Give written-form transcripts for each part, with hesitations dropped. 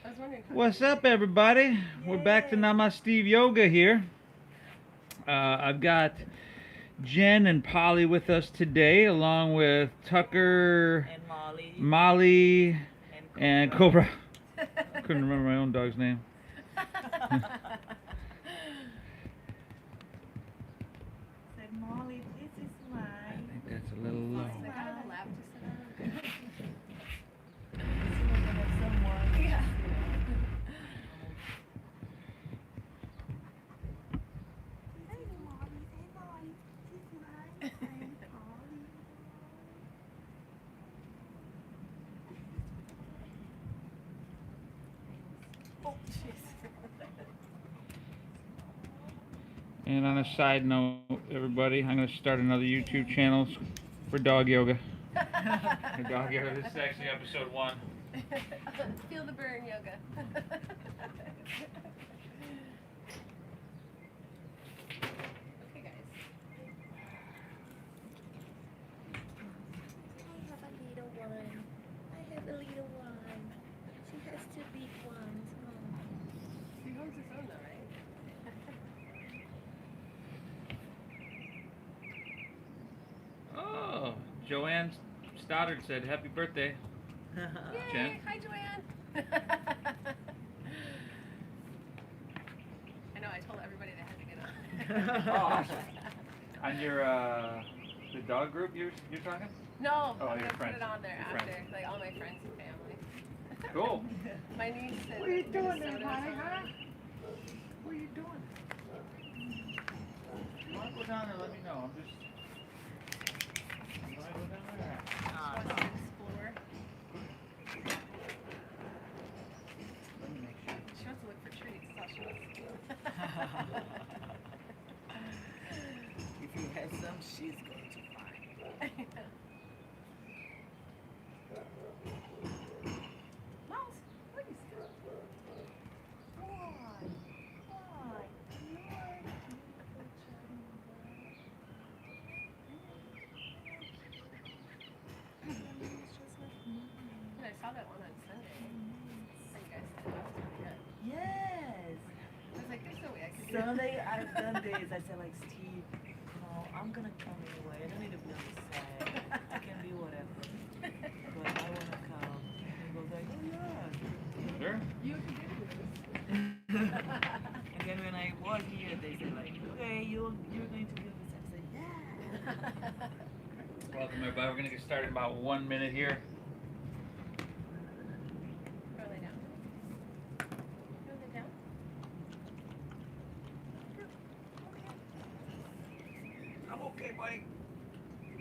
I was wondering how What's up, everybody? We're back to Namasteve Yoga here. I've got Jen and Polly with us today, along with Tucker, And Molly Molly, and and Cobra. Cobra. Couldn't remember my own dog's name. Said Molly, this is I mine. think that's a little low. Like, I have a lap to sit on. Soon we're gonna have someone. Yeah. Hey Molly, say Molly, this is mine. I'm Molly. Oh, jeez. And on a side note, everybody, I'm going to start another YouTube channel for dog yoga. For dog yoga. This is actually episode 1. Feel the burn yoga. Okay, guys. I have a little one. I have a little one. She has 2 big ones. He holds his own, though, right? Oh, Joanne Stoddard said, "Happy birthday." Yay! Jen? Hi, Joanne. I know. I told everybody they had to get on. Oh. On your the dog group you're talking? No, Oh, I'm your gonna friends. put it on there Your after, friends. like all my friends and family. Cool. My niece and What are you doing there, Minnesota's honey, on huh? it. What are you doing? You want to go down there? Let me know. I'm just. You want to go down there? She wants to explore. Let me make sure. She wants to look for treats. That's all she wants to do. If he has some, she's going to find. Mouse, what is that? And I saw that one on Sunday. And you guys said that was really good. Yes. I was like, there's no way I could do Sunday that. I've done this. I said like Steve, I'm gonna come anyway. I don't need to be on the side. I can be whatever. But I wanna come. And he goes like, oh yeah. Sure. You can do this. And then when I was here, they said like, okay, you're going to do this. I said, yeah. Welcome, everybody. We're going to get started in about 1 minute here. Go lay down. Go lay down. I'm okay, buddy.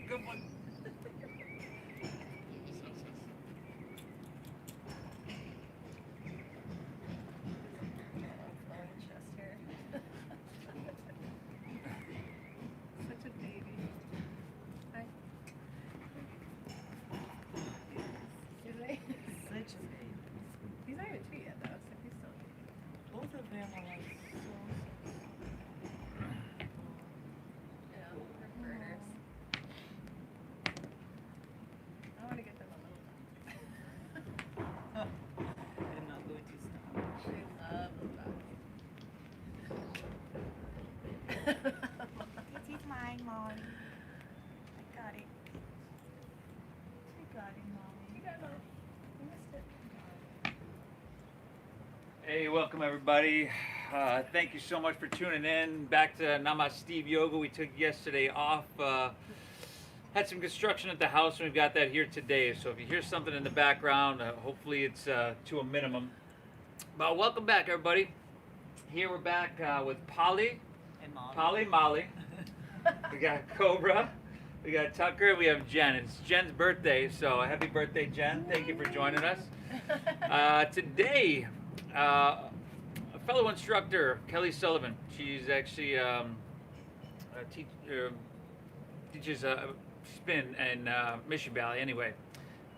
Good one. Flowing chest hair. Such a baby. Hi. Is he? Such a baby. He's not even 2 yet, though, so he's still. Both of them are like so. You know, they're burners. I want to get them a little. I'm not going to stop. They love the This is mine, Molly. I got it. I got it, Molly. You got it. You missed it. Hey, welcome, everybody. Thank you so much for tuning in. Back to Namasteve Yoga. We took yesterday off. Had some construction at the house, and we've got that here today. So if you hear something in the background, hopefully it's to a minimum. But welcome back, everybody. Here we're back with Polly, And Molly. Molly. We got Cobra. We got Tucker. We have Jen. It's Jen's birthday, so happy birthday, Jen. Thank you for joining us. Today, a fellow instructor, Kellie Sullivan. She's actually teaches spin in Mission Valley. Anyway,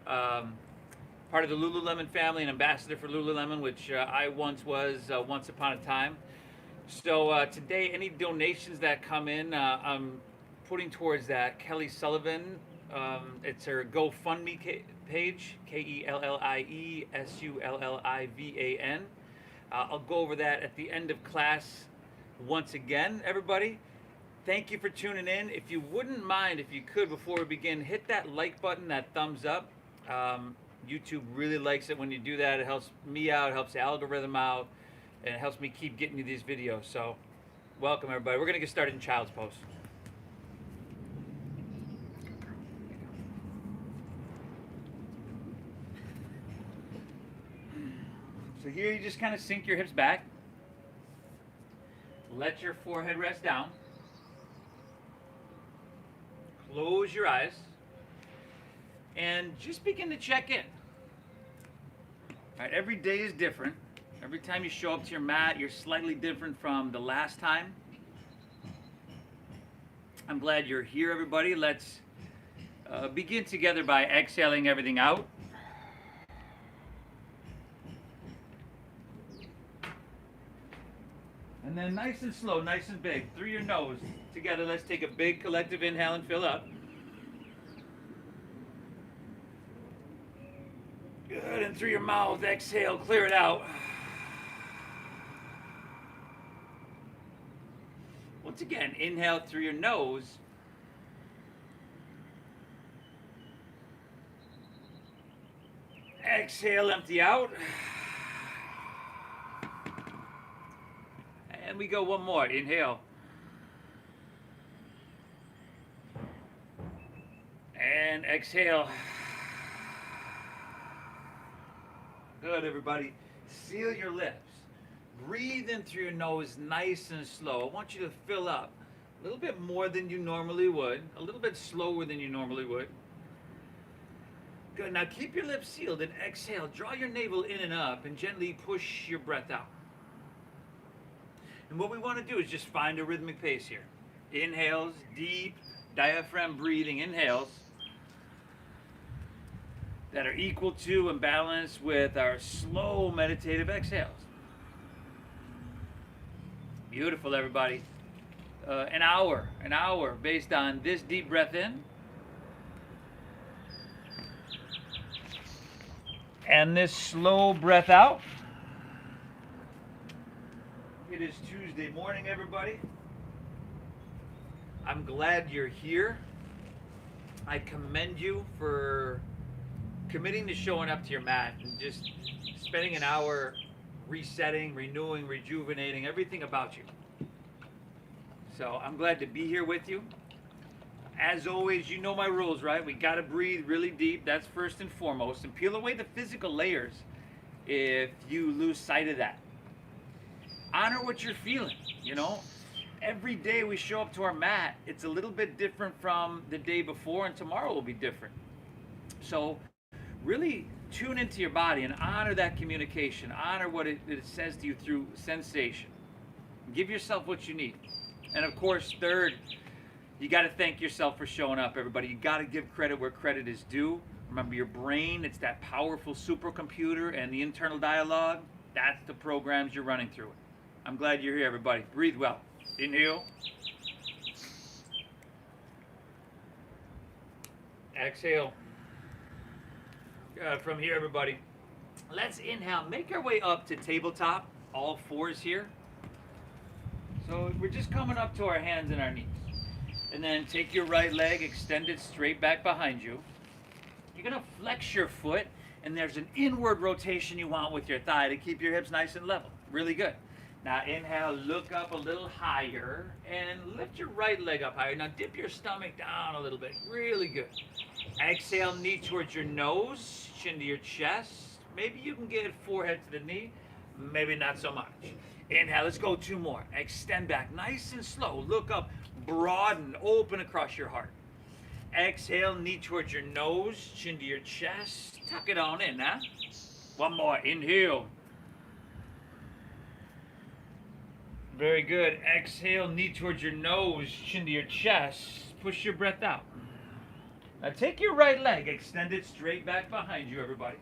part of the Lululemon family, an ambassador for Lululemon, which I once was once upon a time. So today, any donations that come in, I'm putting towards that. Kellie Sullivan, it's her GoFundMe page, KellieSullivan. I'll go over that at the end of class once again, everybody. Thank you for tuning in. If you wouldn't mind, if you could, before we begin, hit that like button, that thumbs up. YouTube really likes it when you do that. It helps me out, it helps the algorithm out, and it helps me keep getting you these videos. So, welcome everybody. We're going to get started in child's pose. So here you just kind of sink your hips back. Let your forehead rest down. Close your eyes. And just begin to check in. All right, every day is different. Every time you show up to your mat, you're slightly different from the last time. I'm glad you're here, everybody. Let's begin together by exhaling everything out. And then nice and slow, nice and big, through your nose. Together, let's take a big collective inhale and fill up. Good, and through your mouth, exhale, clear it out. Once again, inhale through your nose. Exhale, empty out. And we go one more. Inhale. And exhale. Good, everybody. Seal your lips. Breathe in through your nose nice and slow. I want you to fill up a little bit more than you normally would, a little bit slower than you normally would. Good. Now keep your lips sealed and exhale. Draw your navel in and up and gently push your breath out. And what we want to do is just find a rhythmic pace here. Inhales, deep diaphragm breathing inhales that are equal to and balanced with our slow meditative exhales. Beautiful, everybody. An hour based on this deep breath in and this slow breath out. It is Tuesday morning, everybody. I'm glad you're here. I commend you for committing to showing up to your mat and just spending an hour resetting, renewing, rejuvenating everything about you. So I'm glad to be here with you. As always, you know my rules, right? We got to breathe really deep. That's first and foremost. And peel away the physical layers if you lose sight of that. Honor what you're feeling, you know. Every day we show up to our mat, it's a little bit different from the day before, and tomorrow will be different. So really tune into your body and honor that communication. Honor what it says to you through sensation. Give yourself what you need. And of course, third, you got to thank yourself for showing up, everybody. You got to give credit where credit is due. Remember, your brain, it's that powerful supercomputer, and the internal dialogue, that's the programs you're running through it. I'm glad you're here, everybody. Breathe well. Inhale. Exhale. From here, everybody. Let's inhale. Make our way up to tabletop. All fours here. So we're just coming up to our hands and our knees. And then take your right leg, extend it straight back behind you. You're going to flex your foot, and there's an inward rotation you want with your thigh to keep your hips nice and level. Really good. Now inhale, look up a little higher, and lift your right leg up higher. Now dip your stomach down a little bit. Really good. Exhale, knee towards your nose, chin to your chest. Maybe you can get forehead to the knee. Maybe not so much. Inhale, let's go two more. Extend back, nice and slow. Look up, broaden, open across your heart. Exhale, knee towards your nose, chin to your chest. Tuck it on in, huh? One more, inhale. Very good. Exhale, knee towards your nose, chin to your chest. Push your breath out. Now take your right leg, extend it straight back behind you, everybody.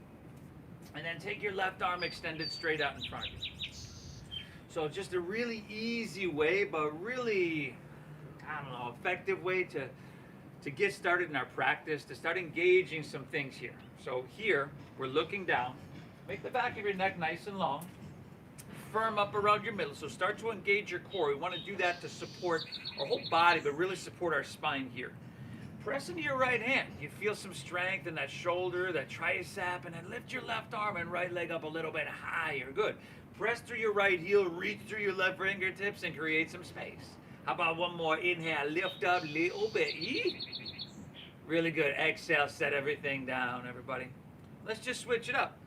And then take your left arm, extend it straight out in front of you. So just a really easy way, but really, effective way to to get started in our practice, to start engaging some things here. So here, we're looking down. Make the back of your neck nice and long. Firm up around your middle. So start to engage your core. We want to do that to support our whole body, but really support our spine here. Press into your right hand. You feel some strength in that shoulder, that tricep, and then lift your left arm and right leg up a little bit higher. Good. Press through your right heel, reach through your left fingertips, and create some space. How about one more? Inhale, lift up a little bit. Really good. Exhale, set everything down, everybody. Let's just switch it up.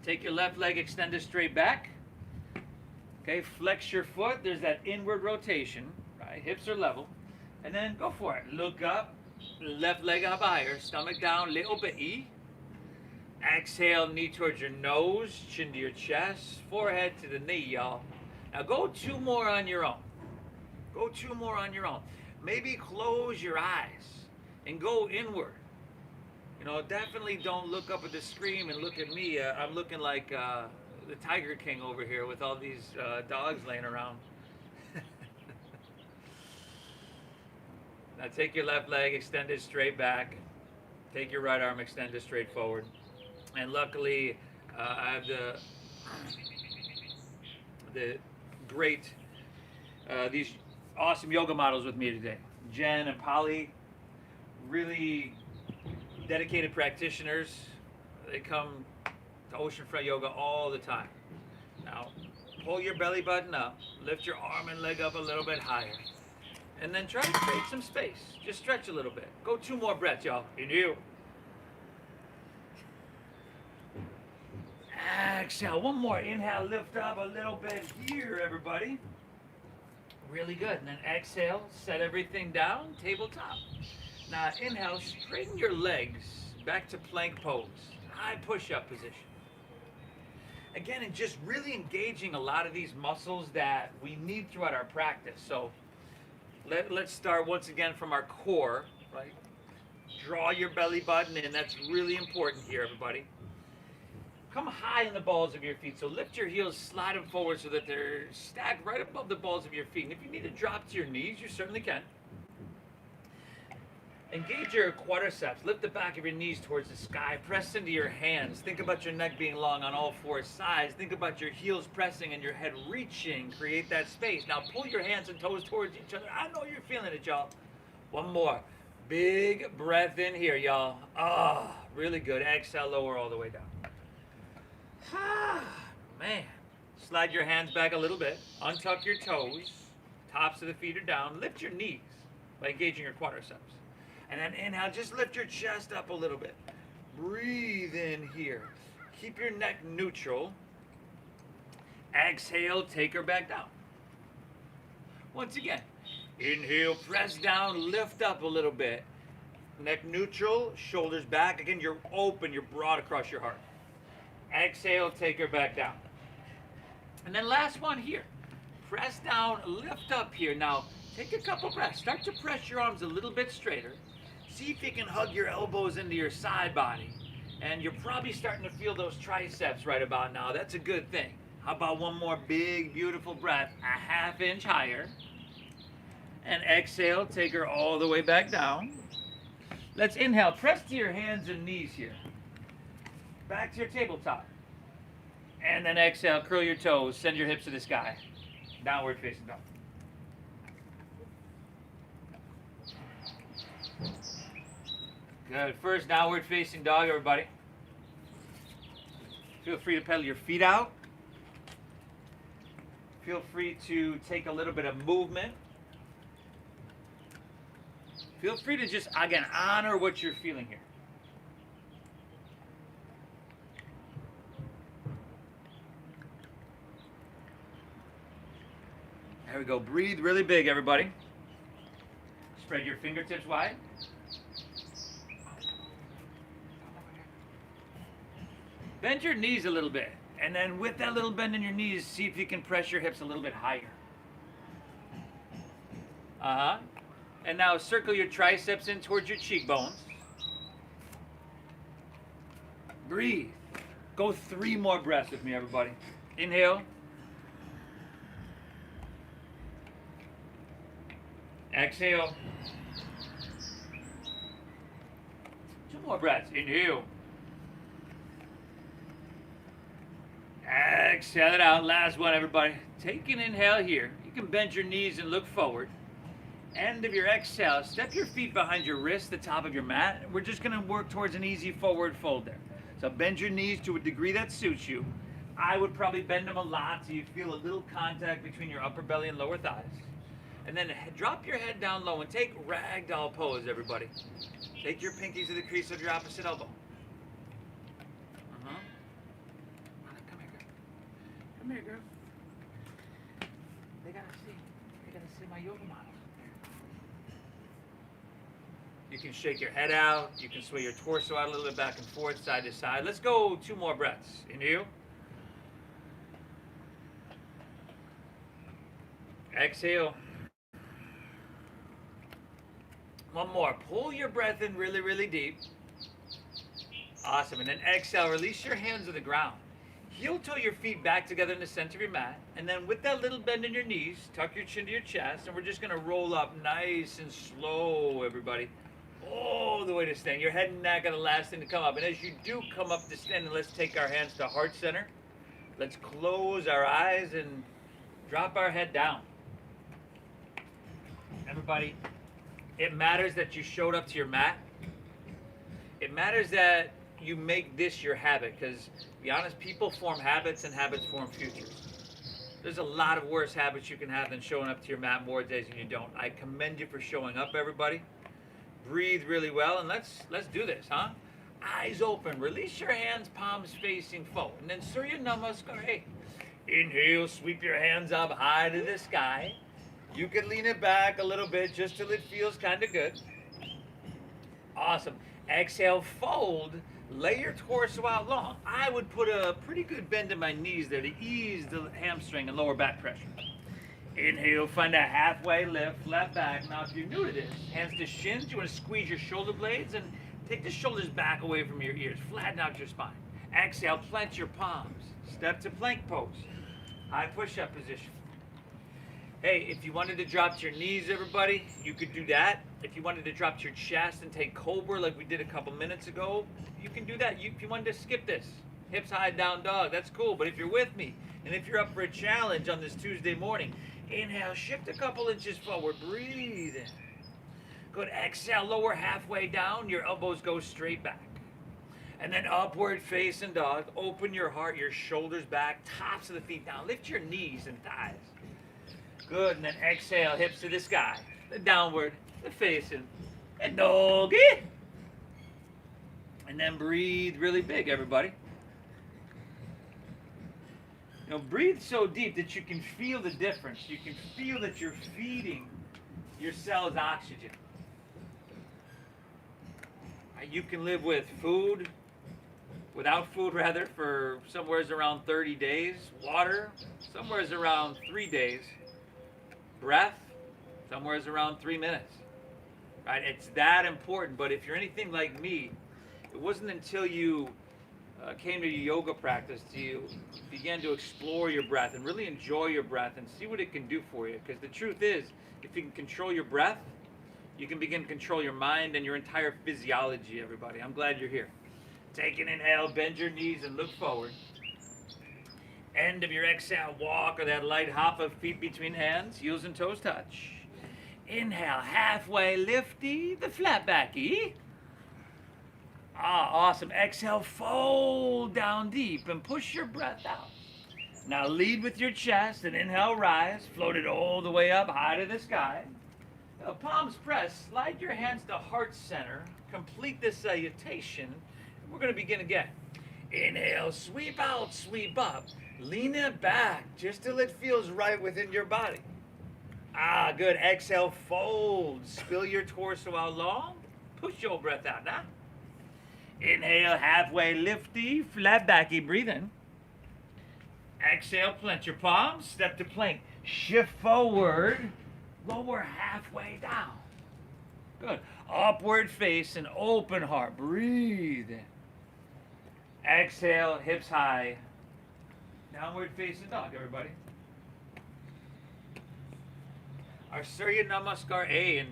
Take your left leg, extend it straight back. Okay, flex your foot. There's that inward rotation, right? Hips are level. And then go for it. Look up. Left leg up higher, stomach down, little bit. Exhale, knee towards your nose, chin to your chest, forehead to the knee, y'all. Now go 2 more on your own. Go 2 more on your own. Maybe close your eyes and go inward. You know, definitely don't look up at the screen and look at me. I'm looking like the Tiger King over here with all these dogs laying around. Now take your left leg, extend it straight back. Take your right arm, extend it straight forward. And luckily, I have the great, these awesome yoga models with me today. Jen and Polly, really dedicated practitioners. They come to oceanfront yoga all the time. Now, pull your belly button up, lift your arm and leg up a little bit higher. And then try to create some space. Just stretch a little bit. Go 2 more breaths, y'all. Inhale. Exhale. 1 more. Inhale, lift up a little bit here, everybody. Really good. And then exhale, set everything down, tabletop. Now inhale, straighten your legs back to plank pose. High push-up position. Again, and just really engaging a lot of these muscles that we need throughout our practice. So let's start once again from our core, right? Draw your belly button in. That's really important here, everybody. Come high in the balls of your feet. So lift your heels, slide them forward so that they're stacked right above the balls of your feet. And if you need to drop to your knees, you certainly can. Engage your quadriceps. Lift the back of your knees towards the sky. Press into your hands. Think about your neck being long on all 4 sides. Think about your heels pressing and your head reaching. Create that space. Now pull your hands and toes towards each other. I know you're feeling it, y'all. 1 more. Big breath in here, y'all. Ah, really good. Exhale, lower all the way down. Ah, man. Slide your hands back a little bit. Untuck your toes. Tops of the feet are down. Lift your knees by engaging your quadriceps. And then inhale, just lift your chest up a little bit. Breathe in here. Keep your neck neutral. Exhale, take her back down. Once again, inhale, press down, lift up a little bit. Neck neutral, shoulders back. Again, you're open, you're broad across your heart. Exhale, take her back down. And then last one here. Press down, lift up here. Now, take a couple breaths. Start to press your arms a little bit straighter. See if you can hug your elbows into your side body. And you're probably starting to feel those triceps right about now. That's a good thing. How about 1 more big, beautiful breath, a 1/2 inch higher. And exhale, take her all the way back down. Let's inhale, press to your hands and knees here. Back to your tabletop. And then exhale, curl your toes, send your hips to the sky. Downward facing dog. Good. First downward facing dog, everybody. Feel free to pedal your feet out. Feel free to take a little bit of movement. Feel free to just, again, honor what you're feeling here. There we go. Breathe really big, everybody. Spread your fingertips wide. Bend your knees a little bit. And then with that little bend in your knees, see if you can press your hips a little bit higher. And now circle your triceps in towards your cheekbones. Breathe. Go 3 more breaths with me, everybody. Inhale. Exhale. Two more breaths. Inhale. Exhale it out. Last one, everybody. Take an inhale here. You can bend your knees and look forward. End of your exhale, step your feet behind your wrist, the top of your mat. We're just going to work towards an easy forward fold there. So bend your knees to a degree that suits you. I would probably bend them a lot so you feel a little contact between your upper belly and lower thighs. And then drop your head down low and take ragdoll pose, everybody. Take your pinkies to the crease of your opposite elbow. Come here, girl. Come here, girl. They gotta see my yoga model. You can shake your head out. You can sway your torso out a little bit back and forth, side to side. Let's go 2 more breaths. Inhale. Exhale. One more. Pull your breath in really, really deep. Awesome. And then exhale. Release your hands to the ground. Heel toe your feet back together in the center of your mat. And then with that little bend in your knees, tuck your chin to your chest. And we're just going to roll up nice and slow, everybody. All the way to stand. Your head and neck are the last thing to come up. And as you do come up to stand, let's take our hands to heart center. Let's close our eyes and drop our head down. Everybody, it matters that you showed up to your mat. It matters that you make this your habit, because to be honest, people form habits and habits form futures. There's a lot of worse habits you can have than showing up to your mat more days than you don't. I commend you for showing up, everybody. Breathe really well, and let's do this, huh? Eyes open. Release your hands, palms facing forward. And then Surya Namaste. Inhale, sweep your hands up high to the sky. You can lean it back a little bit just till it feels kind of good. Awesome. Exhale, fold. Lay your torso out long. I would put a pretty good bend in my knees there to ease the hamstring and lower back pressure. Inhale, find a halfway lift, left back. Now, if you're new to this, hands to shins. You want to squeeze your shoulder blades and take the shoulders back away from your ears. Flatten out your spine. Exhale, plant your palms. Step to plank pose. High push-up position. Hey, if you wanted to drop to your knees, everybody, you could do that. If you wanted to drop to your chest and take cobra like we did a couple minutes ago, you can do that. If you wanted to skip this, hips high, down dog, that's cool. But if you're with me, and if you're up for a challenge on this Tuesday morning, inhale, shift a couple inches forward, breathe in. Good, exhale, lower halfway down, your elbows go straight back. And then upward facing dog, open your heart, your shoulders back, tops of the feet down. Lift your knees and thighs. Good, and then exhale, hips to the sky. The downward, the facing, and doggy. And then breathe really big, everybody. You know, breathe so deep that you can feel the difference. You can feel that you're feeding your cells oxygen. You can live with food, without food rather, for somewhere around 30 days. Water, somewhere around 3 days. Breath, somewhere around 3 minutes. Right? It's that important. But if you're anything like me, it wasn't until you came to your yoga practice you began to explore your breath and really enjoy your breath and see what it can do for you. Because the truth is, if you can control your breath, you can begin to control your mind and your entire physiology, everybody. I'm glad you're here. Take an inhale, bend your knees and look forward. End of your exhale, walk or that light hop of feet between hands, heels and toes touch. Inhale, halfway lifty, the flat backy. Awesome. Exhale, fold down deep and push your breath out. Now lead with your chest and inhale, rise, float it all the way up high to the sky. Now, palms press, slide your hands to heart center, complete this salutation. We're going to begin again. Inhale, sweep out, sweep up. Lean it back just till it feels right within your body. Good. Exhale, fold. Spill your torso out long. Push your breath out now. Inhale, halfway lifty, flat backy, breathe in. Exhale, plant your palms, step to plank. Shift forward, lower halfway down. Good. Upward face and open heart. Breathe in. Exhale, hips high. Downward facing dog, everybody. Our Surya Namaskar A, and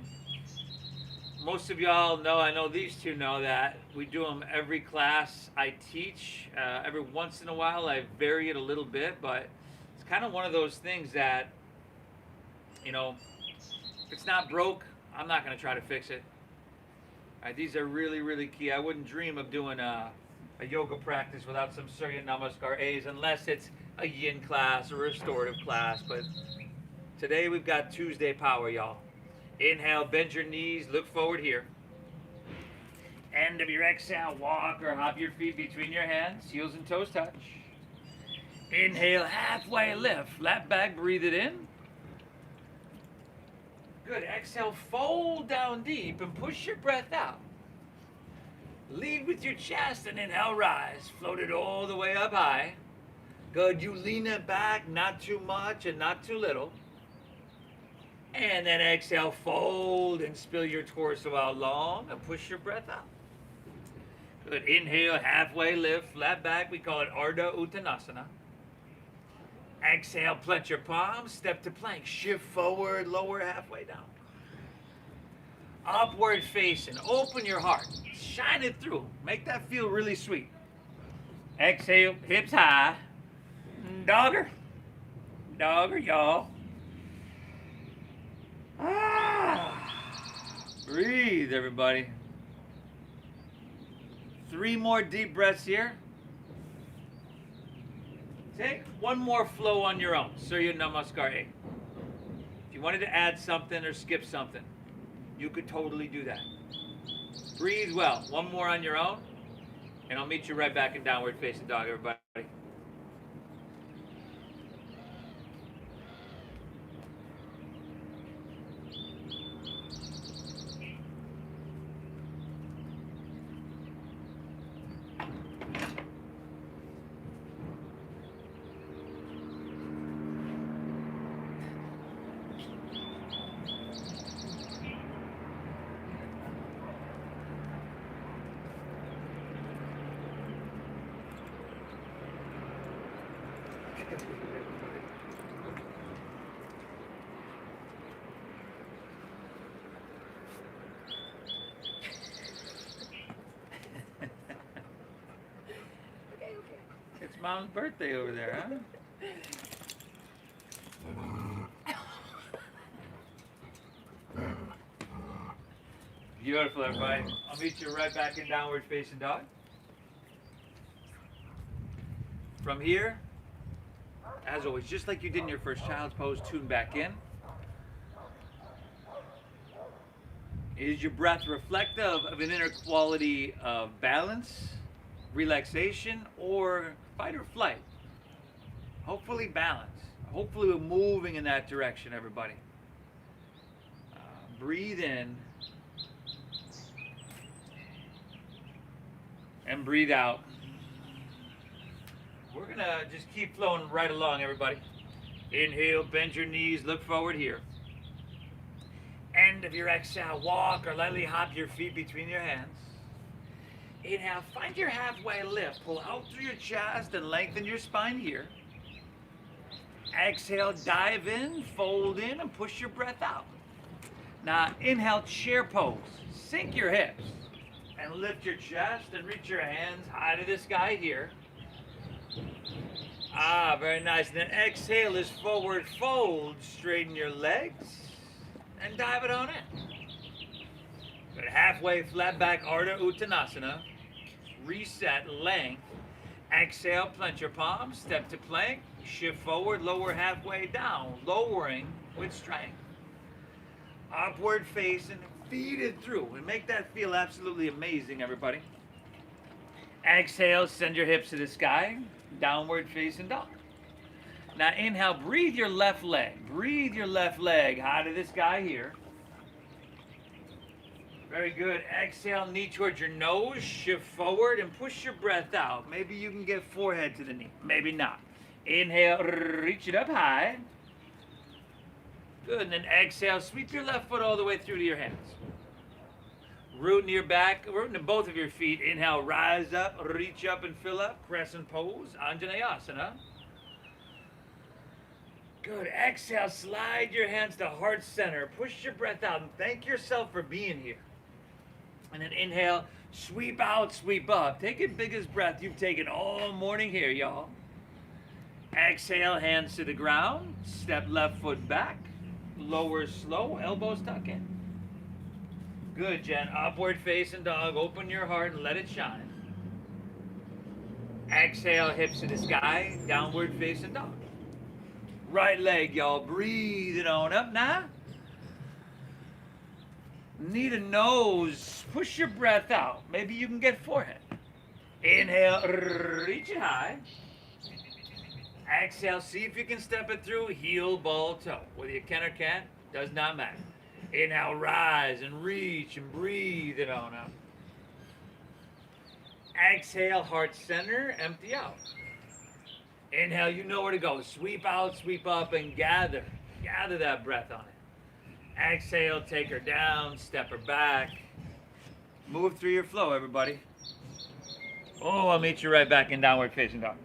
most of y'all know, I know these two know that we do them every class I teach. Every once in a while I vary it a little bit, but it's kind of one of those things that, you know, if it's not broke, I'm not going to try to fix it. All right, these are really, really key. I wouldn't dream of doing a yoga practice without some Surya Namaskar A's unless it's a yin class or a restorative class. But today we've got Tuesday power, y'all. Inhale, bend your knees, look forward here. End of your exhale, walk or hop your feet between your hands, heels and toes touch. Inhale, halfway lift, flat back, breathe it in. Good, exhale, fold down deep and push your breath out. Lead with your chest and inhale, rise, float it all the way up high. Good, you lean it back, not too much and not too little. And then exhale, fold and spill your torso out long and push your breath out. Good. Inhale, halfway lift, flat back. We call it Ardha Uttanasana. Exhale, plant your palms, step to plank. Shift forward, lower halfway down. Upward facing. Open your heart. Shine it through. Make that feel really sweet. Exhale, hips high. Dogger. Dogger, y'all. Breathe, everybody. 3 more deep breaths here. Take one more flow on your own. Surya Namaskar 8. If you wanted to add something or skip something, you could totally do that. Breathe well. One more on your own, and I'll meet you right back in downward facing dog, everybody. It's Mom's birthday over there, huh? Beautiful, everybody. I'll meet you right back in downward facing dog. From here, as always, just like you did in your first child's pose, tune back in. Is your breath reflective of an inner quality of balance, relaxation, or fight or flight? Hopefully balance. Hopefully we're moving in that direction, everybody. Breathe in and breathe out. We're gonna just keep flowing right along, everybody. Inhale, bend your knees, look forward here. End of your exhale, walk or lightly hop your feet between your hands. Inhale, find your halfway lift. Pull out through your chest and lengthen your spine here. Exhale, dive in, fold in, and push your breath out. Now, inhale, chair pose. Sink your hips and lift your chest and reach your hands high to the sky here. Very nice. And then exhale is forward fold. Straighten your legs and dive it on in. Good. Halfway flat back, Ardha Uttanasana. Reset length. Exhale, plant your palms, step to plank, shift forward, lower halfway down, lowering with strength. Upward facing, feed it through, and make that feel absolutely amazing, everybody. Exhale, send your hips to the sky, downward facing dog. Now inhale, breathe your left leg. Breathe your left leg high to the sky here. Very good. Exhale, knee towards your nose, shift forward and push your breath out. Maybe you can get forehead to the knee, maybe not. Inhale, reach it up high. Good, and then exhale, sweep your left foot all the way through to your hands. Root into your back, root into both of your feet. Inhale, rise up, reach up and fill up. Crescent pose, Anjaneyasana. Good. Exhale, slide your hands to heart center. Push your breath out and thank yourself for being here. And then inhale, sweep out, sweep up. Take your biggest breath you've taken all morning here, y'all. Exhale, hands to the ground. Step left foot back. Lower slow, elbows tuck in. Good, Jen. Upward facing dog. Open your heart and let it shine. Exhale, hips to the sky. Downward facing dog. Right leg, y'all. Breathe it on up now. Need a nose. Push your breath out. Maybe you can get forehead. Inhale, reach it high. Exhale, see if you can step it through. Heel, ball, toe. Whether you can or can't, does not matter. Inhale, rise and reach and breathe it on up. Exhale, heart center, empty out. Inhale, you know where to go. Sweep out, sweep up, and gather. Gather that breath on it. Exhale, take her down, step her back. Move through your flow, everybody. Oh, I'll meet you right back in downward facing dog.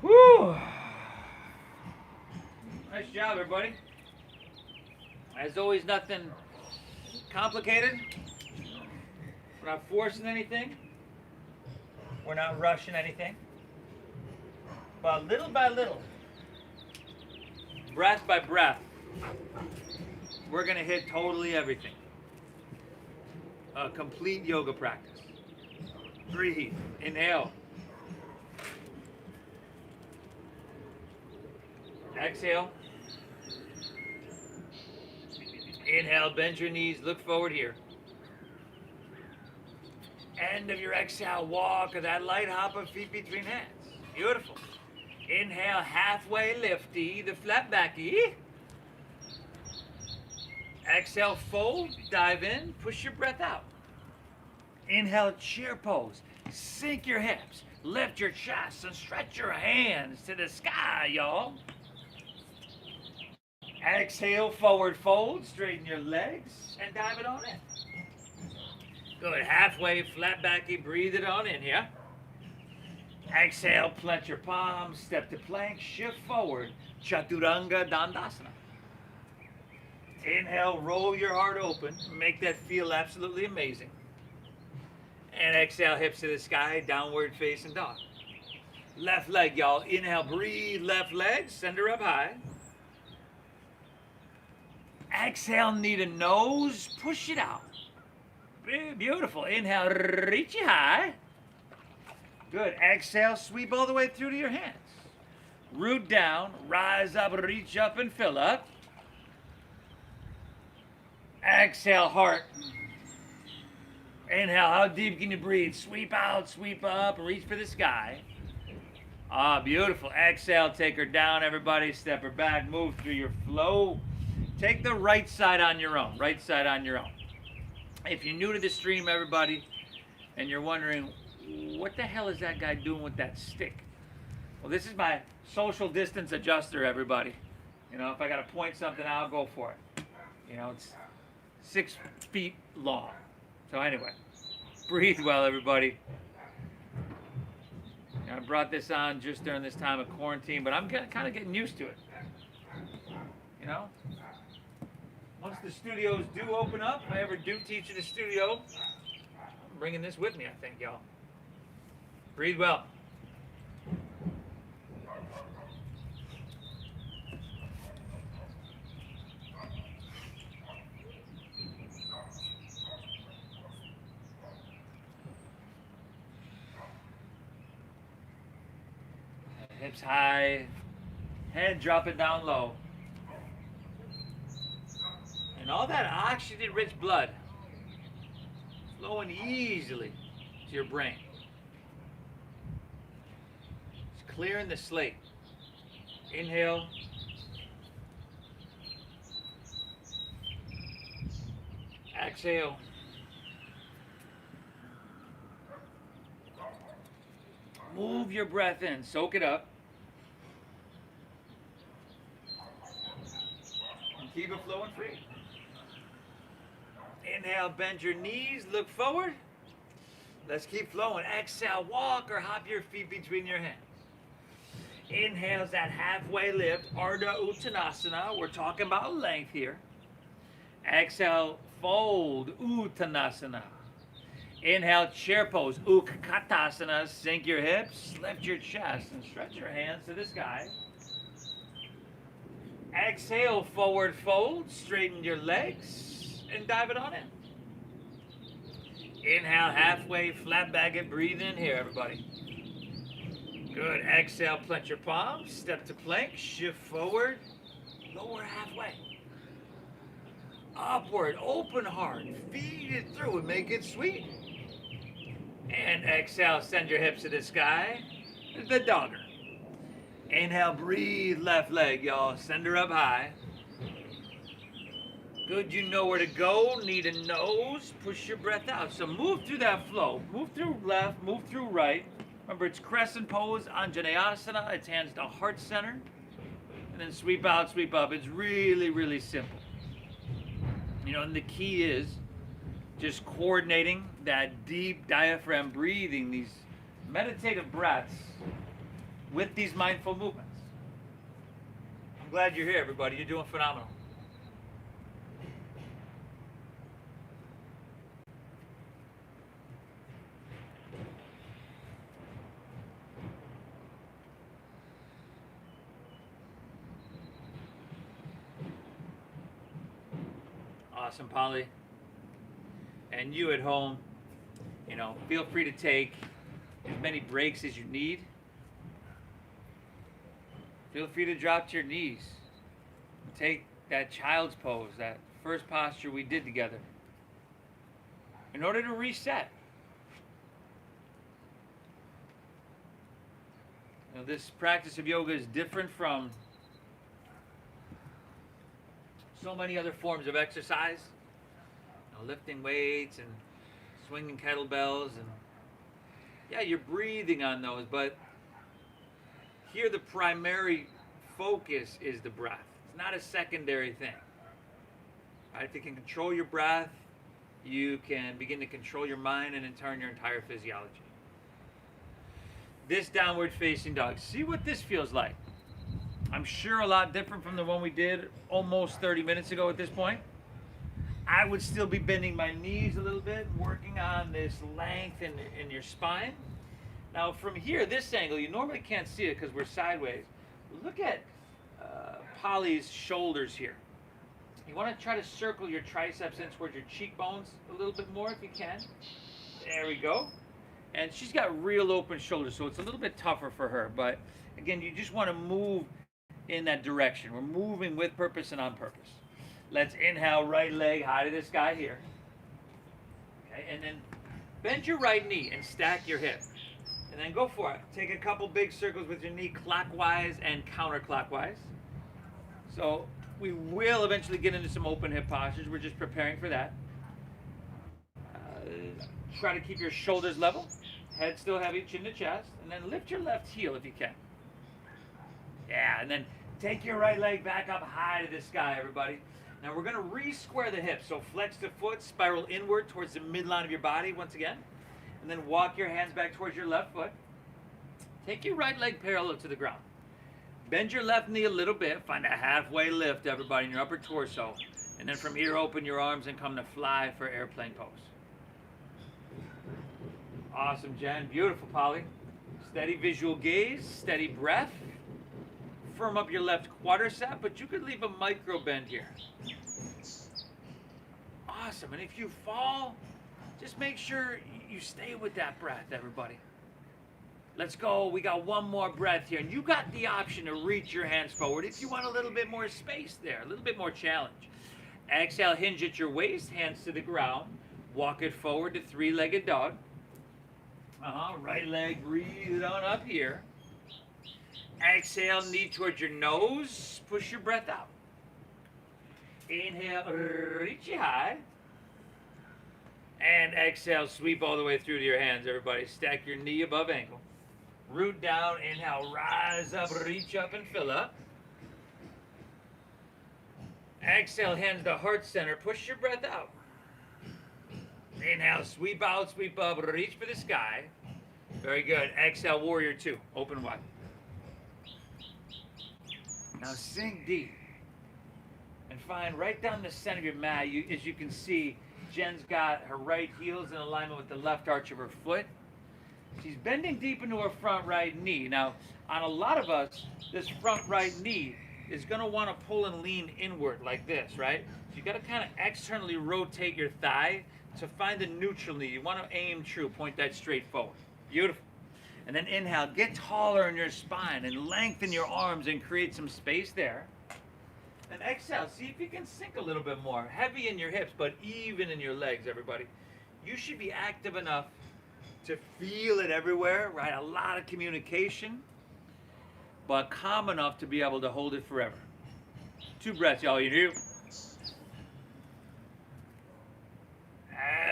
Whew. Nice job, everybody. As always, nothing complicated. We're not forcing anything. We're not rushing anything. But little by little, breath by breath, we're going to hit totally everything. A complete yoga practice. Breathe. Inhale. Exhale. Inhale, bend your knees, look forward here. End of your exhale, walk or that light hop of feet between hands. Beautiful. Inhale, halfway lifty, the flat backy. Exhale, fold, dive in, push your breath out. Inhale, chair pose. Sink your hips, lift your chest, and stretch your hands to the sky, y'all. Exhale, forward fold, straighten your legs, and dive it on in. Good, halfway, flat backy, breathe it on in here. Exhale, plant your palms, step to plank, shift forward, Chaturanga Dandasana. Inhale, roll your heart open, make that feel absolutely amazing. And exhale, hips to the sky, downward facing dog. Left leg, y'all. Inhale, breathe, left leg, send her up high. Exhale, need a nose, push it out. Beautiful. Inhale, reach it high. Good. Exhale, sweep all the way through to your hands. Root down, rise up, reach up, and fill up. Exhale, heart. Inhale, how deep can you breathe? Sweep out, sweep up, reach for the sky. Ah, beautiful. Exhale, take her down, everybody. Step her back, move through your flow. Take the right side on your own. Right side on your own. If you're new to the stream, everybody, and you're wondering, what the hell is that guy doing with that stick? Well, this is my social distance adjuster, everybody. You know, if I got to point something out, I'll go for it. You know, it's 6 feet long. So anyway, breathe well, everybody. I brought this on just during this time of quarantine, but I'm kind of getting used to it. You know? Once the studios do open up, if I ever do teach in a studio, I'm bringing this with me, I think, y'all. Breathe well. Hips high, head drop it down low. And all that oxygen-rich blood flowing easily to your brain. It's clearing the slate. Inhale. Exhale. Move your breath in. Soak it up. And keep it flowing free. Inhale, bend your knees, look forward. Let's keep flowing. Exhale, walk or hop your feet between your hands. Inhale's that halfway lift, Ardha Uttanasana. We're talking about length here. Exhale, fold, Uttanasana. Inhale, chair pose, Utkatasana. Sink your hips, lift your chest, and stretch your hands to the sky. Exhale, forward fold, straighten your legs, and dive it on in. Inhale, halfway, flat back it, breathe in here, everybody. Good, exhale, plant your palms, step to plank, shift forward, lower halfway. Upward, open heart, feed it through and make it sweet. And exhale, send your hips to the sky, the dogger. Inhale, breathe, left leg, y'all, send her up high. Good, you know where to go, need a nose, push your breath out. So move through that flow, move through left, move through right. Remember, it's crescent pose, Anjaneyasana, it's hands to heart center. And then sweep out, sweep up. It's really, really simple. You know, and the key is just coordinating that deep diaphragm breathing, these meditative breaths with these mindful movements. I'm glad you're here, everybody. You're doing phenomenal. Awesome, Polly. And you at home, you know, feel free to take as many breaks as you need. Feel free to drop to your knees. Take that child's pose, that first posture we did together, in order to reset. You know, this practice of yoga is different from so many other forms of exercise. You know, lifting weights and swinging kettlebells, and yeah, you're breathing on those, but here the primary focus is the breath. It's not a secondary thing. Right? If you can control your breath, you can begin to control your mind and in turn your entire physiology. This downward facing dog, see what this feels like. I'm sure a lot different from the one we did almost 30 minutes ago at this point. I would still be bending my knees a little bit, working on this length in your spine. Now from here, this angle, you normally can't see it because we're sideways. Look at Polly's shoulders here. You want to try to circle your triceps in towards your cheekbones a little bit more if you can. There we go. And she's got real open shoulders, so it's a little bit tougher for her. But again, you just want to move in that direction. We're moving with purpose and on purpose. Let's inhale, right leg high to the sky here. Okay, and then bend your right knee and stack your hip. And then go for it. Take a couple big circles with your knee clockwise and counterclockwise. So we will eventually get into some open hip postures. We're just preparing for that. Try to keep your shoulders level. Head still heavy, chin to chest. And then lift your left heel if you can. Yeah, and then take your right leg back up high to the sky, everybody. Now we're going to re-square the hips. So flex the foot, spiral inward towards the midline of your body once again. And then walk your hands back towards your left foot. Take your right leg parallel to the ground. Bend your left knee a little bit. Find a halfway lift, everybody, in your upper torso. And then from here, open your arms and come to fly for airplane pose. Awesome, Jen. Beautiful, Polly. Steady visual gaze, steady breath. Firm up your left quadricep, but you could leave a micro bend here. Awesome. And if you fall, just make sure you stay with that breath, everybody. Let's go. We got one more breath here. And you got the option to reach your hands forward if you want a little bit more space there, a little bit more challenge. Exhale, hinge at your waist, hands to the ground. Walk it forward to three-legged dog. Right leg, breathe it on up here. Exhale, knee towards your nose. Push your breath out. Inhale, reach you high. And exhale, sweep all the way through to your hands, everybody. Stack your knee above ankle. Root down, inhale, rise up, reach up and fill up. Exhale, hands to heart center. Push your breath out. Inhale, sweep out, sweep up, reach for the sky. Very good. Exhale, warrior two. Open wide. Now sink deep. And find right down the center of your mat. As you can see, Jen's got her right heels in alignment with the left arch of her foot. She's bending deep into her front right knee. Now, on a lot of us, this front right knee is going to want to pull and lean inward like this, right? So you got to kind of externally rotate your thigh to find the neutral knee. You want to aim true, point that straight forward. Beautiful. And then inhale, get taller in your spine and lengthen your arms and create some space there. And exhale, see if you can sink a little bit more. Heavy in your hips, but even in your legs, everybody. You should be active enough to feel it everywhere, right? A lot of communication, but calm enough to be able to hold it forever. 2 breaths, y'all, you do.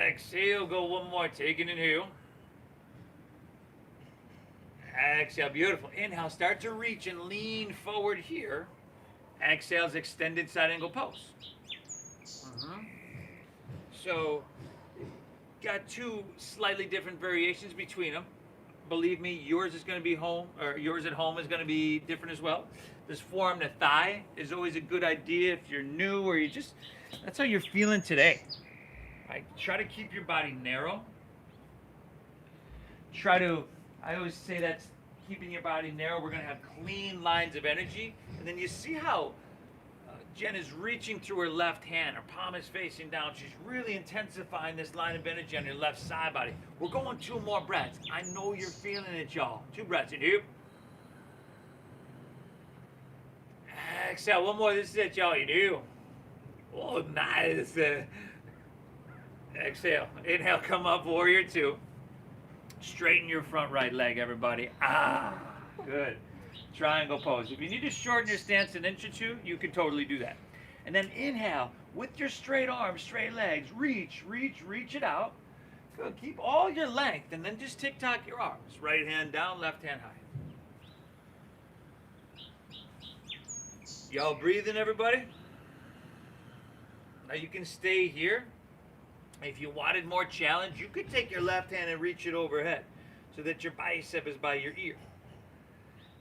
Exhale, go one more, take an inhale. Exhale, beautiful. Inhale, start to reach and lean forward here. Exhale's extended side angle pose. So, got 2 slightly different variations between them. Believe me, yours is going to be home, or yours at home is going to be different as well. This forearm to thigh is always a good idea if you're new or you just, that's how you're feeling today. Right? Try to keep your body narrow. I always say that's keeping your body narrow. We're going to have clean lines of energy. And then you see how Jen is reaching through her left hand. Her palm is facing down. She's really intensifying this line of energy on your left side body. We're going 2 more breaths. I know you're feeling it, y'all. 2 breaths. In here. Exhale. 1 more. This is it, y'all. You do. Oh, nice. Exhale. Inhale. Come up. Warrior 2. Straighten your front right leg, everybody. Good. Triangle pose. If you need to shorten your stance an inch or 2, you can totally do that. And then inhale with your straight arms, straight legs. Reach it out. Good. Keep all your length, and then just tick-tock your arms. Right hand down, left hand high. Y'all breathing, everybody? Now you can stay here. If you wanted more challenge, you could take your left hand and reach it overhead so that your bicep is by your ear.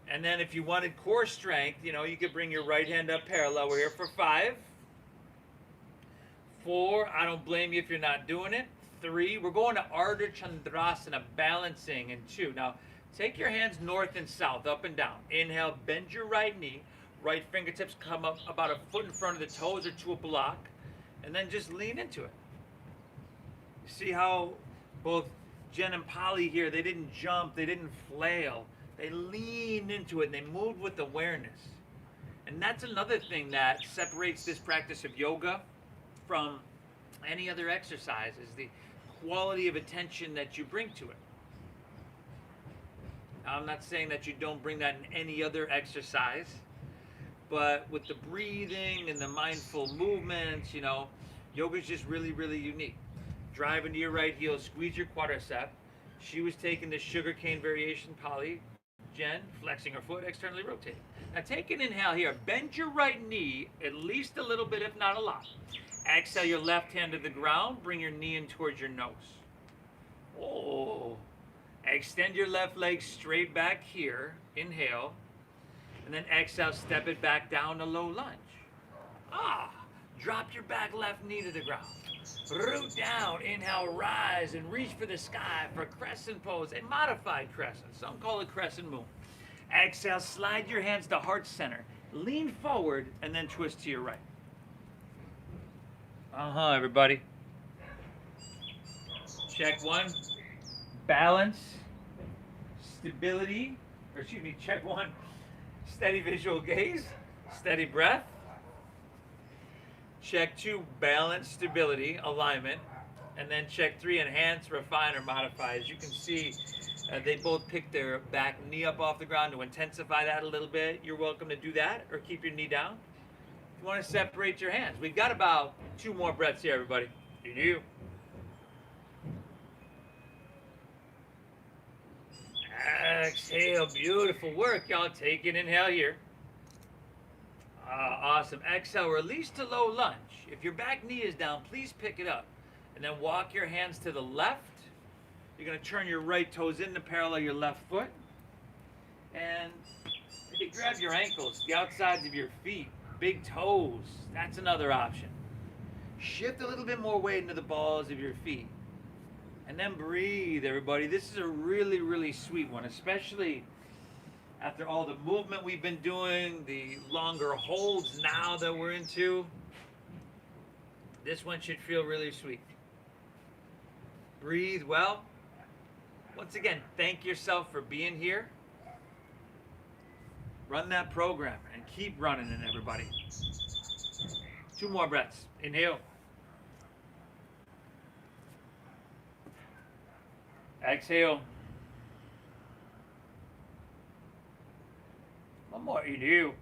And then if you wanted core strength, you could bring your right hand up parallel. We're here for 5. 4, I don't blame you if you're not doing it. 3, we're going to Ardha Chandrasana, balancing in 2. Now, take your hands north and south, up and down. Inhale, bend your right knee. Right fingertips come up about a foot in front of the toes or to a block. And then just lean into it. See how both Jen and Polly here, they didn't jump, they didn't flail. They leaned into it and they moved with awareness. And that's another thing that separates this practice of yoga from any other exercise, is the quality of attention that you bring to it. Now, I'm not saying that you don't bring that in any other exercise, but with the breathing and the mindful movements, yoga is just really, really unique. Drive into your right heel, squeeze your quadricep. She was taking the sugarcane variation, Polly. Jen, flexing her foot, externally rotating. Now take an inhale here. Bend your right knee at least a little bit, if not a lot. Exhale your left hand to the ground. Bring your knee in towards your nose. Oh. Extend your left leg straight back here. Inhale. And then exhale, step it back down to low lunge. Drop your back left knee to the ground. Root down, inhale, rise, and reach for the sky for crescent pose, a modified crescent. Some call it crescent moon. Exhale, slide your hands to heart center. Lean forward, and then twist to your right. Everybody. Check 1. Balance, stability, check 1. Steady visual gaze, steady breath. Check 2, balance, stability, alignment. And then check 3, enhance, refine, or modify. As you can see, they both pick their back knee up off the ground to intensify that a little bit. You're welcome to do that, or keep your knee down. If you want to separate your hands. We've got about 2 more breaths here, everybody. You do. Exhale, beautiful work, y'all. Take an inhale here. Awesome. Exhale, release to low lunge. If your back knee is down, please pick it up. And then walk your hands to the left. You're going to turn your right toes in to parallel your left foot. And maybe grab your ankles, the outsides of your feet. big toes. That's another option. Shift a little bit more weight into the balls of your feet. And then breathe, everybody. This is a really, really sweet one, especially after all the movement we've been doing, the longer holds now that we're into. This one should feel really sweet. Breathe well. Once again, thank yourself for being here. Run that program and keep running it, everybody. 2 more breaths. Inhale. Exhale. 1 more. Inhale.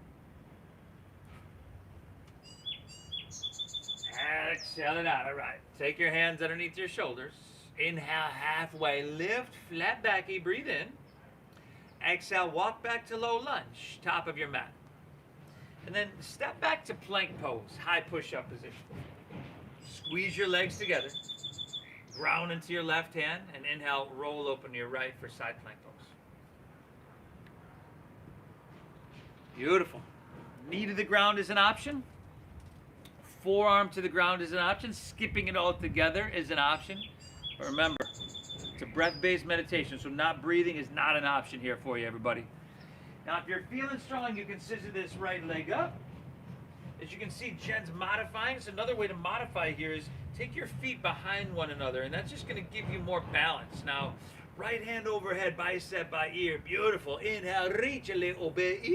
Exhale it out. All right. Take your hands underneath your shoulders. Inhale, halfway lift, flat backy. Breathe in. Exhale, walk back to low lunge, top of your mat. And then step back to plank pose, high push-up position. Squeeze your legs together. Ground into your left hand, and inhale, roll open to your right for side plank pose. Beautiful. Knee to the ground is an option. Forearm to the ground is an option. Skipping it all together is an option. But remember, it's a breath-based meditation, so not breathing is not an option here for you, everybody. Now, if you're feeling strong, you can scissor this right leg up. As you can see, Jen's modifying. So another way to modify here is take your feet behind one another, and that's just going to give you more balance. Now, right hand overhead, bicep by ear. Beautiful. Inhale, reach a little bit.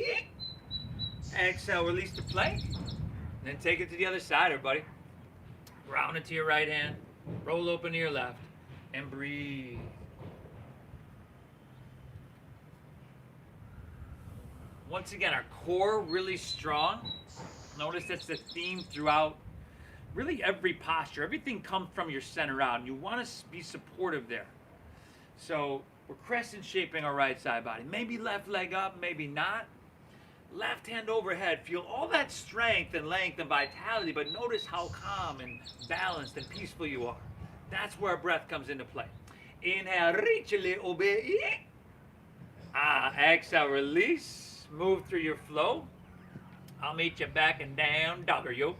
Exhale, release the plank. And then take it to the other side, everybody. Ground it to your right hand. Roll open to your left. And breathe. Once again, our core really strong. Notice that's the theme throughout really every posture. Everything comes from your center out, and you want to be supportive there. So we're crescent shaping our right side body. Maybe left leg up, maybe not. Left hand overhead. Feel all that strength and length and vitality, but notice how calm and balanced and peaceful you are. That's where our breath comes into play. Inhale, reach a little bit. Exhale, release. Move through your flow. I'll meet you back and down, dogger yo.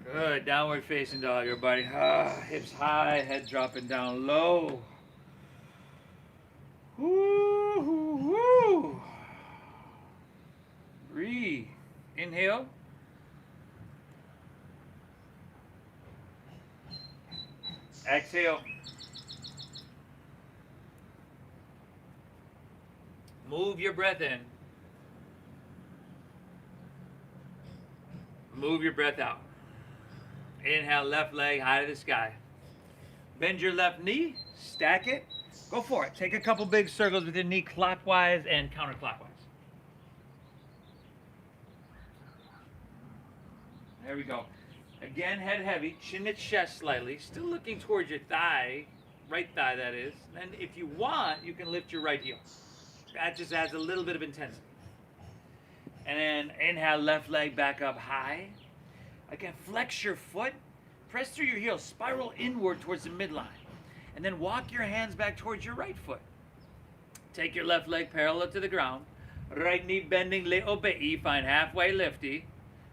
Good, downward facing dog, everybody. Hips high, head dropping down low. Woo, woo, woo. Breathe. Inhale. Exhale. Move your breath in. Move your breath out. Inhale, left leg high to the sky. Bend your left knee, stack it. Go for it. Take a couple big circles with your knee clockwise and counterclockwise. There we go. Again, head heavy, chin to chest slightly, still looking towards your thigh, right thigh that is. And if you want, you can lift your right heel. That just adds a little bit of intensity. And then inhale, left leg back up high. Again, flex your foot, press through your heel, spiral inward towards the midline. And then walk your hands back towards your right foot. Take your left leg parallel to the ground. Right knee bending little bit, find halfway lifty.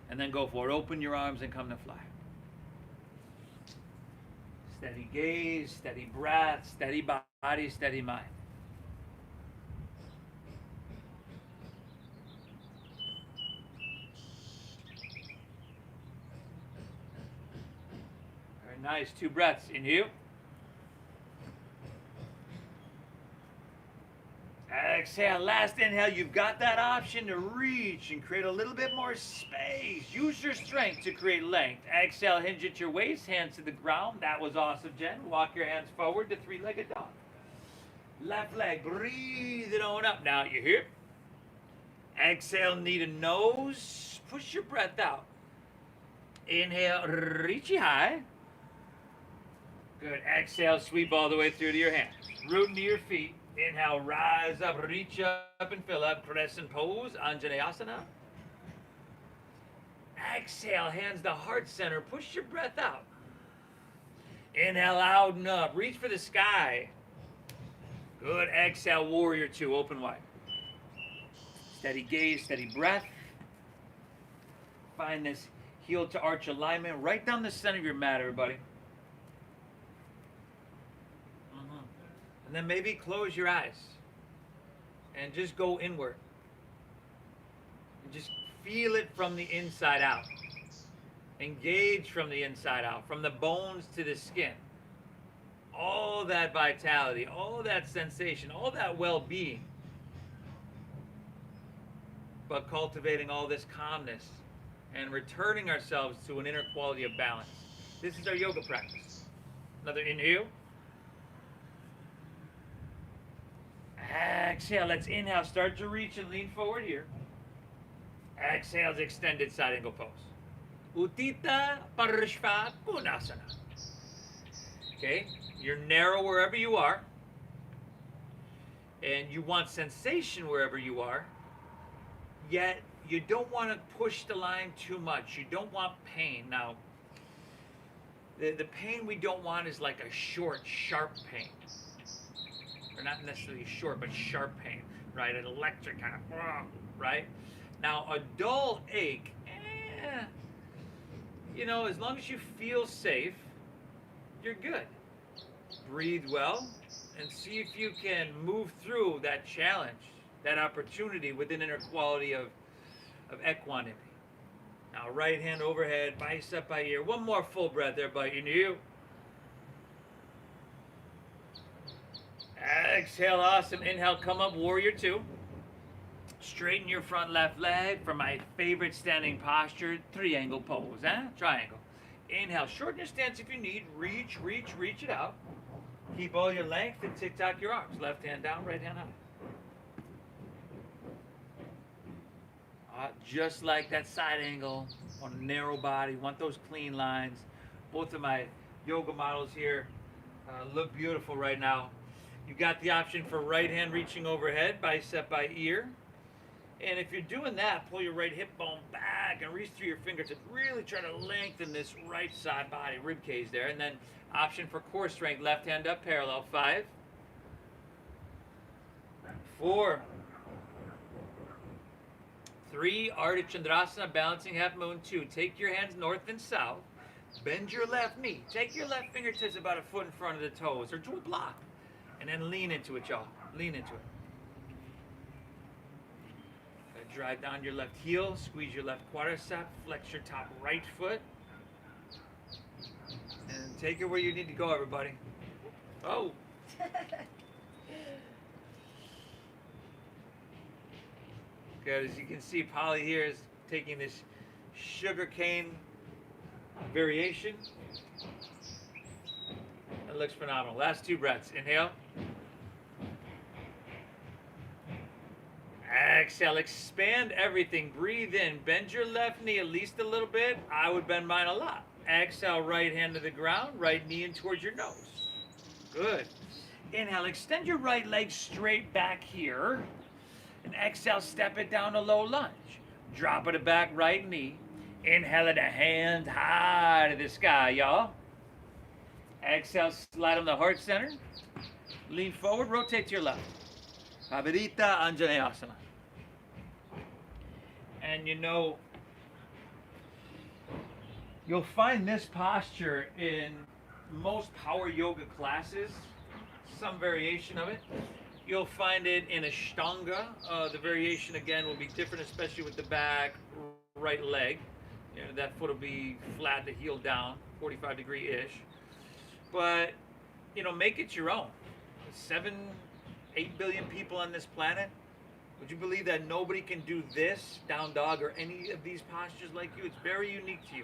And then go for it. Open your arms and come to fly. Steady gaze, steady breath, steady body, steady mind. Very nice. 2 breaths. Inhale. Exhale, last inhale. You've got that option to reach and create a little bit more space. Use your strength to create length. Exhale, hinge at your waist, hands to the ground. That was awesome, Jen. Walk your hands forward to 3-legged dog. Left leg, breathe it on up now at your hip. Exhale, knee to nose. Push your breath out. Inhale, reach you high. Good. Exhale, sweep all the way through to your hands. Root into your feet. Inhale, rise up, reach up and fill up. Crescent pose, Anjaneyasana. Exhale, hands to heart center. Push your breath out. Inhale, out and up. Reach for the sky. Good. Exhale, warrior 2. Open wide. Steady gaze, steady breath. Find this heel to arch alignment right down the center of your mat, everybody. And then maybe close your eyes and just go inward. And just feel it from the inside out. Engage from the inside out, from the bones to the skin. All that vitality, all that sensation, all that well-being. But cultivating all this calmness and returning ourselves to an inner quality of balance. This is our yoga practice. Another inhale. Exhale. Let's inhale. Start to reach and lean forward here. Exhale, extended side angle pose. Uttita Parshva Konasana. Okay, you're narrow wherever you are, and you want sensation wherever you are, yet you don't want to push the line too much. You don't want pain. Now, the pain we don't want is like a short, sharp pain. Or not necessarily short, but sharp pain, right? An electric kind of, right? Now, a dull ache, you know, as long as you feel safe, you're good. Breathe well and see if you can move through that challenge, that opportunity with an inner quality of equanimity. Now, right hand overhead, bicep by ear. One more full breath there, by you. Exhale, awesome. Inhale, come up, warrior two. Straighten your front left leg for my favorite standing posture, triangle pose, triangle. Inhale, shorten your stance if you need. Reach, reach, reach it out. Keep all your length and tick-tock your arms. Left hand down, right hand high. Just like that side angle on a narrow body. Want those clean lines. Both of my yoga models here look beautiful right now. You got the option for right hand reaching overhead, bicep by ear. And if you're doing that, pull your right hip bone back and reach through your fingertips. Really try to lengthen this right side body, rib cage there. And then option for core strength, left hand up parallel. 5, 4, 3, Ardha Chandrasana, balancing half moon. 2, take your hands north and south. Bend your left knee. Take your left fingertips about a foot in front of the toes or to a block. And then lean into it, y'all. Lean into it. Drive down your left heel, squeeze your left quadricep, flex your top right foot. And take it where you need to go, everybody. Oh. Good, as you can see, Polly here is taking this sugar cane variation. It looks phenomenal. Last 2 breaths. Inhale. Exhale, expand everything. Breathe in. Bend your left knee at least a little bit. I would bend mine a lot. Exhale, right hand to the ground, right knee in towards your nose. Good. Inhale, extend your right leg straight back here. And exhale, step it down to low lunge. Drop it back, right knee. Inhale it, a hand high to the sky, y'all. Exhale, slide on the heart center. Lean forward, rotate to your left. Pavarita Anjaneyasana. And you know, you'll find this posture in most power yoga classes, some variation of it. You'll find it in Ashtanga. The variation again will be different, especially with the back right leg. You know, that foot will be flat, the heel down, 45-degree-ish. But, you know, make it your own. 8 billion people on this planet. Would you believe that nobody can do this, down dog, or any of these postures like you? It's very unique to you.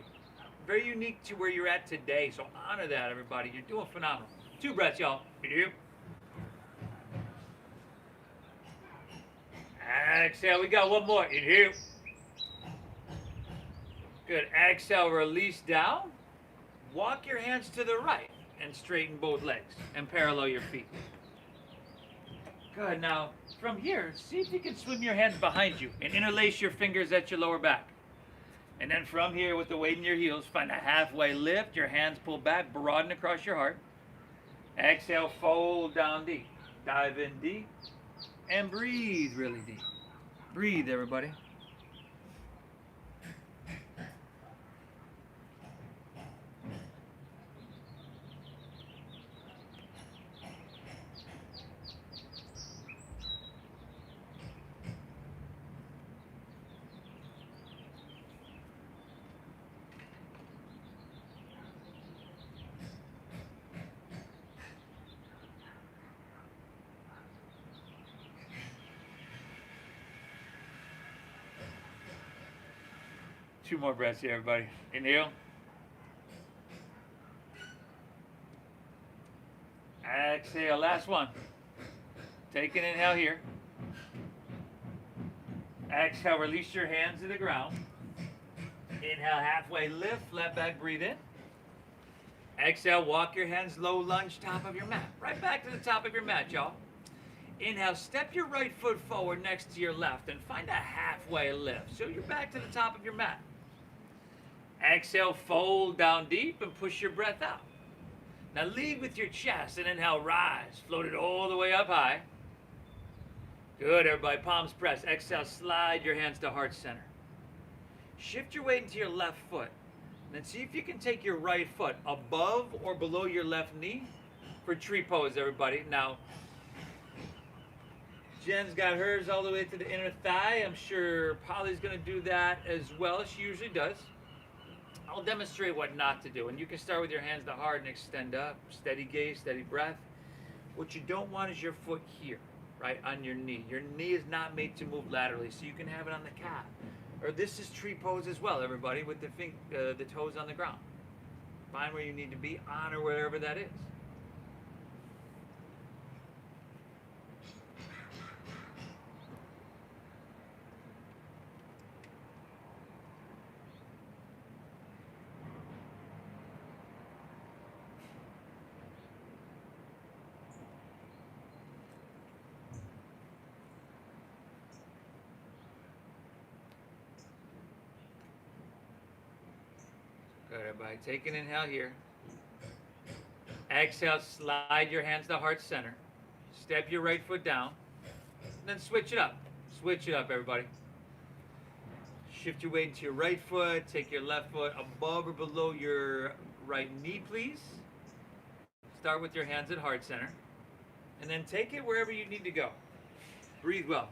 Very unique to where you're at today. So honor that, everybody. You're doing phenomenal. 2 breaths, y'all. Exhale. We got one more. Inhale. Good. Exhale. Release down. Walk your hands to the right and straighten both legs and parallel your feet. Good. Now, from here, see if you can swim your hands behind you and interlace your fingers at your lower back. And then from here, with the weight in your heels, find a halfway lift. Your hands pull back, broaden across your heart. Exhale, fold down deep. Dive in deep and breathe really deep. Breathe, everybody. Two more breaths here, everybody. Inhale. Exhale. Last one. Take an inhale here. Exhale. Release your hands to the ground. Inhale. Halfway lift. Flat back. Breathe in. Exhale. Walk your hands low lunge top of your mat. Right back to the top of your mat, y'all. Inhale. Step your right foot forward next to your left and find a halfway lift. So you're back to the top of your mat. Exhale, fold down deep and push your breath out. Now lead with your chest and inhale, rise. Float it all the way up high. Good, everybody. Palms pressed. Exhale, slide your hands to heart center. Shift your weight into your left foot. And then see if you can take your right foot above or below your left knee for tree pose, everybody. Now, Jen's got hers all the way to the inner thigh. I'm sure Polly's going to do that as well. She usually does. I'll demonstrate what not to do. And you can start with your hands to heart and extend up. Steady gaze, steady breath. What you don't want is your foot here, right, on your knee. Your knee is not made to move laterally, so you can have it on the calf. Or this is tree pose as well, everybody, with the toes on the ground. Find where you need to be on or wherever that is. Good, everybody. Take an inhale here. Exhale, slide your hands to heart center. Step your right foot down. Then switch it up. Switch it up, everybody. Shift your weight into your right foot. Take your left foot above or below your right knee, please. Start with your hands at heart center. And then take it wherever you need to go. Breathe well.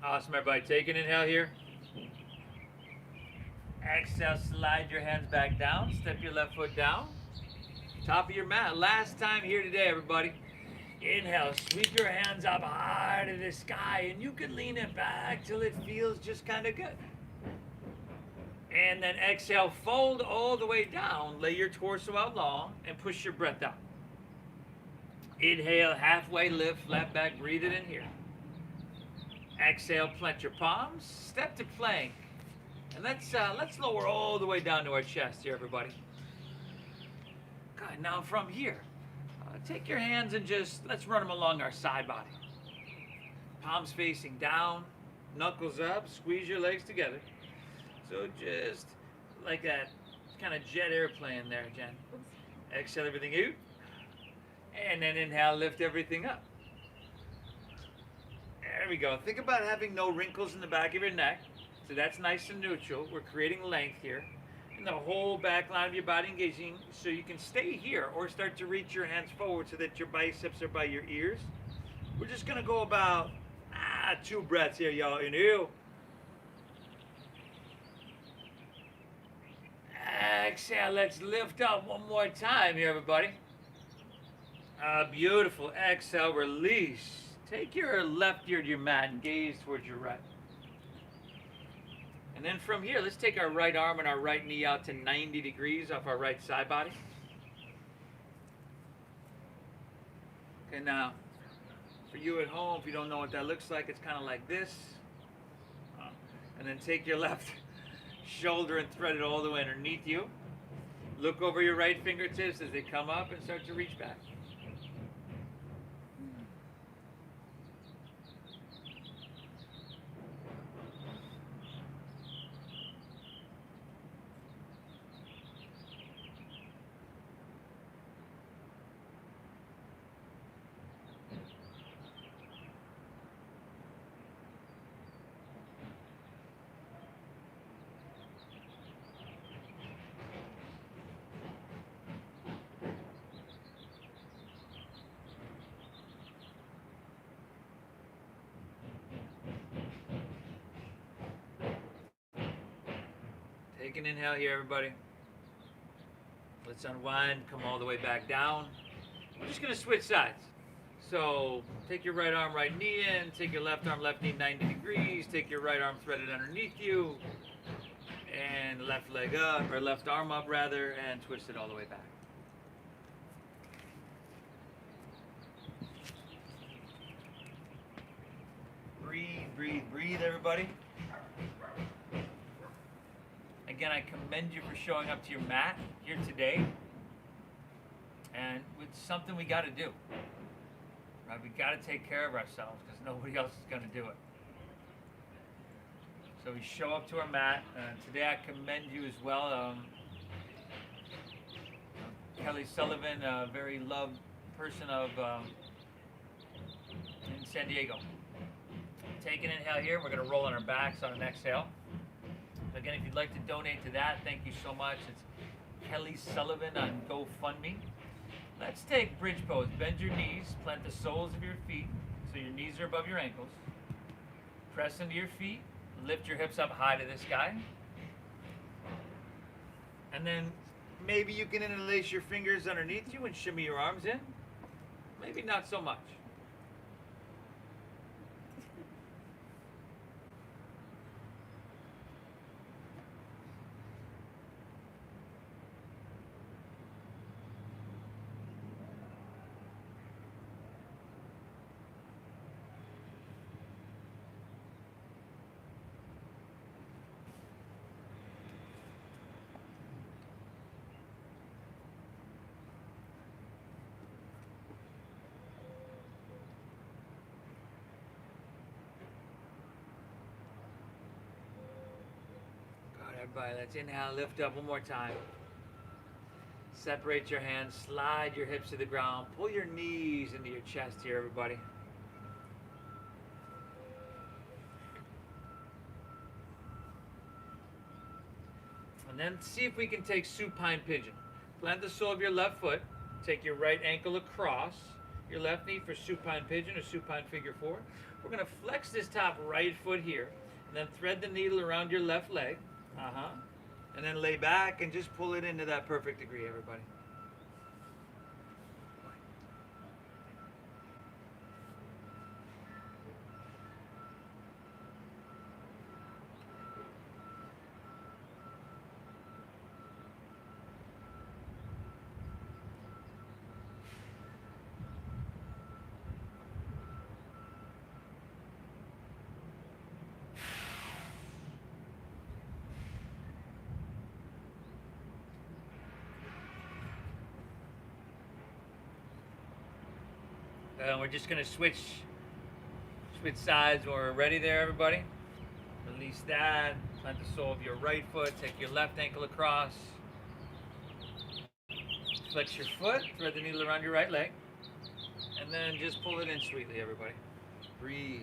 Awesome, everybody. Take an inhale here. Exhale, slide your hands back down. Step your left foot down. Top of your mat. Last time here today, everybody. Inhale, sweep your hands up high to the sky, and you can lean it back till it feels just kind of good. And then exhale, fold all the way down. Lay your torso out long and push your breath out. Inhale, halfway lift, flat back. Breathe it in here. Exhale, plant your palms, step to plank. And let's lower all the way down to our chest here, everybody. Good, now from here, take your hands and let's run them along our side body. Palms facing down, knuckles up, squeeze your legs together. So just like that kind of jet airplane there, Jen. Exhale everything out. And then inhale, lift everything up. There we go. Think about having no wrinkles in the back of your neck. So that's nice and neutral. We're creating length here. And the whole back line of your body engaging so you can stay here or start to reach your hands forward so that your biceps are by your ears. We're just going to go about 2 breaths here, y'all. Inhale. Exhale. Let's lift up one more time here, everybody. Beautiful. Exhale. Release. Take your left ear to your mat and gaze towards your right. And then from here, let's take our right arm and our right knee out to 90 degrees off our right side body. Okay, now, for you at home, if you don't know what that looks like, it's kind of like this. And then take your left shoulder and thread it all the way underneath you. Look over your right fingertips as they come up and start to reach back. Take an inhale here, everybody. Let's unwind, come all the way back down. We're just gonna switch sides. So take your right arm, right knee in, take your left arm, left knee 90 degrees, take your right arm threaded underneath you, and left leg up, or left arm up rather, and twist it all the way back. Breathe, breathe, breathe, everybody. Again, I commend you for showing up to your mat here today. And it's something we got to do. Right? We got to take care of ourselves because nobody else is going to do it. So we show up to our mat. Today I commend you as well. Kellie Sullivan, a very loved person in San Diego. Take an inhale here. We're going to roll on our backs on an exhale. Again, if you'd like to donate to that, thank you so much. It's Kellie Sullivan on GoFundMe. Let's take bridge pose. Bend your knees, plant the soles of your feet so your knees are above your ankles. Press into your feet, lift your hips up high to the sky. And then maybe you can interlace your fingers underneath you and shimmy your arms in. Maybe not so much. Everybody, let's inhale, lift up one more time. Separate your hands, slide your hips to the ground, pull your knees into your chest here, everybody. And then see if we can take supine pigeon. Plant the sole of your left foot, take your right ankle across your left knee for supine pigeon or supine figure four. We're going to flex this top right foot here, and then thread the needle around your left leg. And then lay back and just pull it into that perfect degree, everybody. We're just going to switch sides when we're ready there, everybody. Release that. Plant the sole of your right foot. Take your left ankle across. Flex your foot. Thread the needle around your right leg. And then just pull it in sweetly, everybody. Breathe.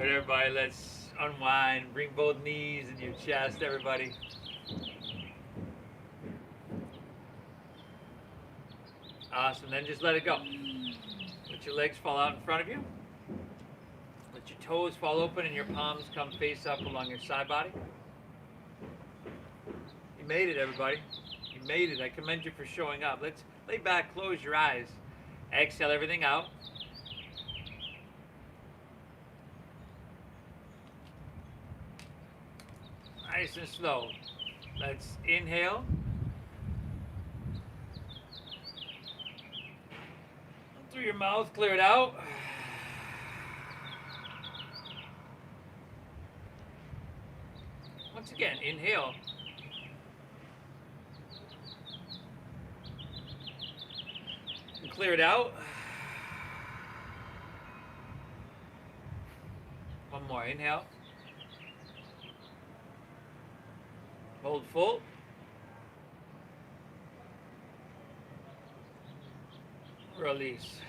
Good, everybody. Let's unwind. Bring both knees in your chest, everybody. Awesome. Then just let it go. Let your legs fall out in front of you. Let your toes fall open and your palms come face up along your side body. You made it, everybody. You made it. I commend you for showing up. Let's lay back, close your eyes. Exhale everything out. Nice and slow. Let's inhale. Through your mouth, clear it out. Once again, inhale. And clear it out. One more, inhale. Hold full. Release.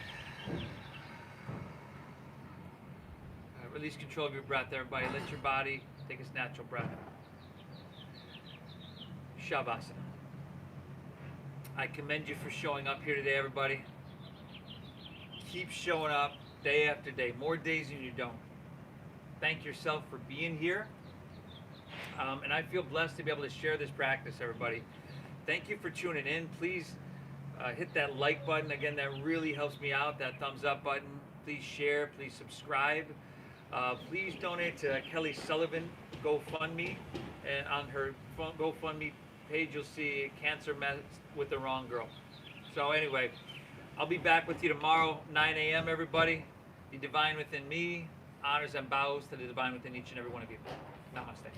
Release control of your breath, everybody. Let your body take its natural breath. Shavasana. I commend you for showing up here today, everybody. Keep showing up day after day. More days than you don't. Thank yourself for being here. And I feel blessed to be able to share this practice, everybody. Thank you for tuning in. Please hit that like button. Again, that really helps me out. That thumbs up button. Please share. Please subscribe. Please donate to Kellie Sullivan GoFundMe. And on her GoFundMe page, you'll see Cancer Met with the Wrong Girl. So anyway, I'll be back with you tomorrow, 9 a.m. everybody. The divine within me honors and bows to the divine within each and every one of you. Namaste.